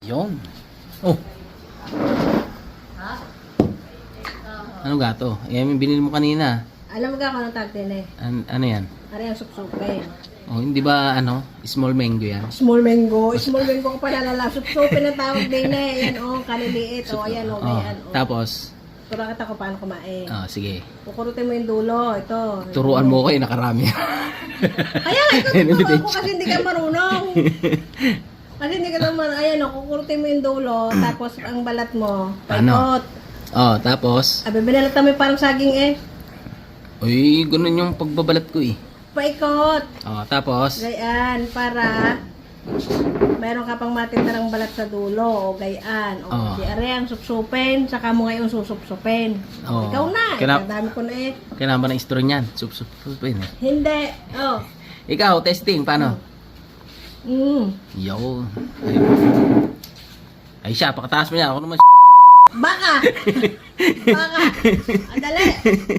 Yon. Oh. Ano gato? Eh, binili mo kanina. Alam mo ka kung anong tag din eh. Ano yan? Ano yung supsupin? Oh, hindi ba small mango yan? Small mango. Small mango ko pala lala. Supsupin ang tawag din eh. Yan o, kaliliit. O, ayan o, ganyan. O. Tapos? Turuan kita kung paano kumain. Sige. Kukurutin mo yung dulo. Ito. Turuan mo ko nakarami. Kaya nga, ikaw tuturuan ko kasi hindi ka marunong. Kasi hindi ka naman, ayan o, kukurutin mo yung dulo. Tapos ang balat mo, paikot. Tapos? Binalatan mo yung parang saging eh. Uy, ganun yung pagbabalat ko eh. Paikot. Tapos? Gayaan, para meron ka pang matindarang balat sa dulo. O gayaan. O, di are ang supsupin, saka mo ngayon susupsupin. Ikaw na. Dami ko na eh. Kailangan ba ng istro niyan? Supsupin eh. Hindi. Oh. Ikaw, testing, paano? Yo. Ay siya, pakataas mo yan. Ako naman Baka! Baka! Andali!